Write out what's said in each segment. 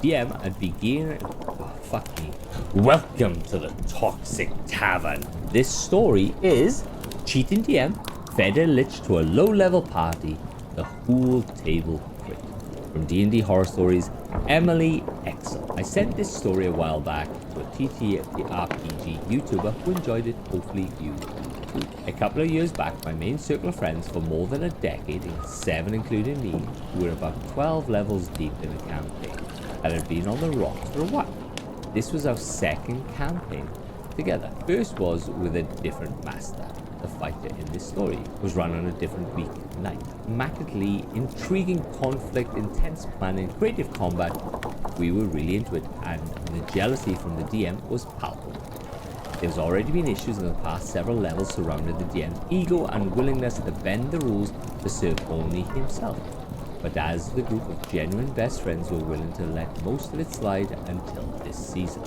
DM and begin. Oh, fuck me. Welcome to the Toxic Tavern. This story is cheating DM fed a lich to a low-level party. The whole table quit. From D&D Horror Stories, Emily Exel. I sent this story a while back to a TTRPG YouTuber who enjoyed it. Hopefully you too. A couple of years back, my main circle of friends for more than a decade, 7 including me, were about 12 levels deep in a campaign that had been on the rocks for a while. This was our second campaign together. First was with a different master. The fighter in this story was run on a different week night. Immaculately intriguing conflict, intense planning, creative combat. We were really into it, and the jealousy from the DM was palpable. There's already been issues in the past several levels surrounding the DM's ego and willingness to bend the rules to serve only himself. But as the group of genuine best friends were willing to let most of it slide until this season.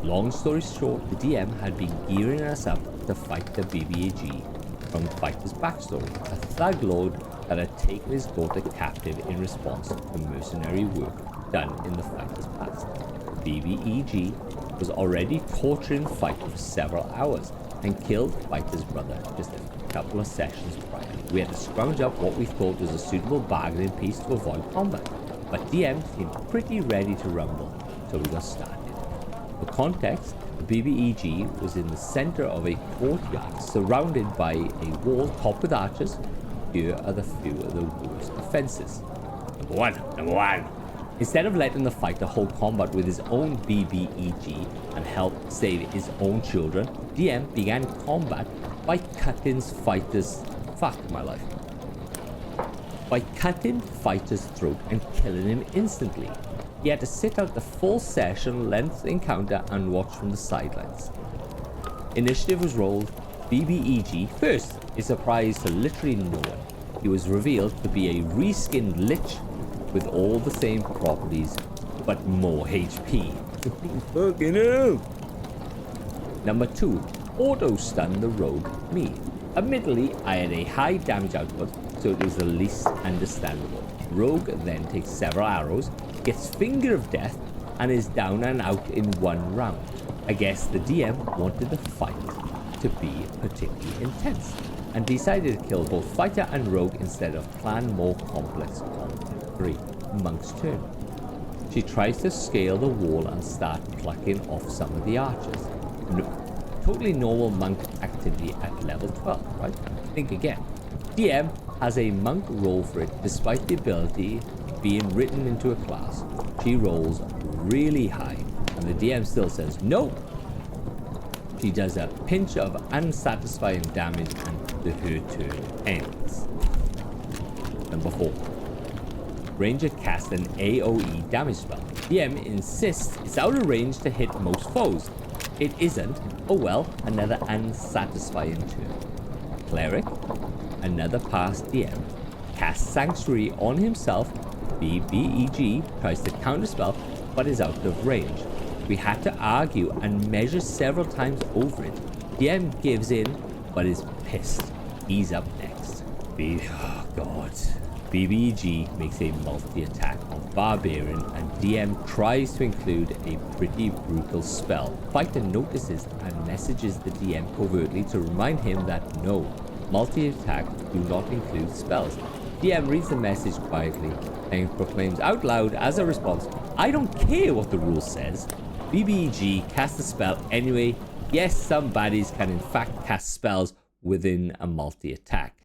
Long story short, the DM had been gearing us up to fight the BBAG. From the fighter's backstory, a thug lord that had taken his daughter captive in response to mercenary work done in the fighter's past. BBEG was already torturing the fighter for several hours and killed the fighter's brother just a couple of sessions prior. We had to scrounge up what we thought was a suitable bargaining piece to avoid combat, but DM seemed pretty ready to rumble, so we got started. For context, the BBEG was in the center of a courtyard surrounded by a wall topped with archers. Here are the few of the worst offenses. Number one. Instead of letting the fighter hold combat with his own BBEG and help save his own children, DM began combat by cutting fighters' by cutting fighter's throat and killing him instantly. He had to sit out the full session length encounter and watch from the sidelines. Initiative was rolled. BBEG first is surprised to literally no one. He was revealed to be a reskinned Litch with all the same properties, but more HP. Fucking hell! Number 2, auto-stun the rogue me. Admittedly, I had a high damage output, so it was the least understandable. Rogue then takes several arrows, gets Finger of Death, and is down and out in one round. I guess the DM wanted the fight to be particularly intense, and decided to kill both fighter and rogue instead of plan more complex combat. 3. Monk's turn. She tries to scale the wall and start plucking off some of the archers. Totally normal monk activity at level 12, right? Think again. DM has a monk roll for it despite the ability being written into a class. She rolls really high and the DM still says no. She does a pinch of unsatisfying damage and her turn ends. Number 4. Ranger casts an AoE damage spell. DM insists it's out of range to hit most foes. It isn't. Oh well, another unsatisfying turn. Cleric, another past DM, casts Sanctuary on himself. BBEG tries to counterspell but is out of range. We had to argue and measure several times over it. DM gives in but is pissed. He's up next. Oh god. BBEG makes a multi-attack on Barbarian and DM tries to include a pretty brutal spell. Fighter notices and messages the DM covertly to remind him that no, multi-attack do not include spells. DM reads the message quietly and proclaims out loud as a response, I don't care what the rule says. BBEG casts the spell anyway. Yes, some baddies can in fact cast spells within a multi-attack.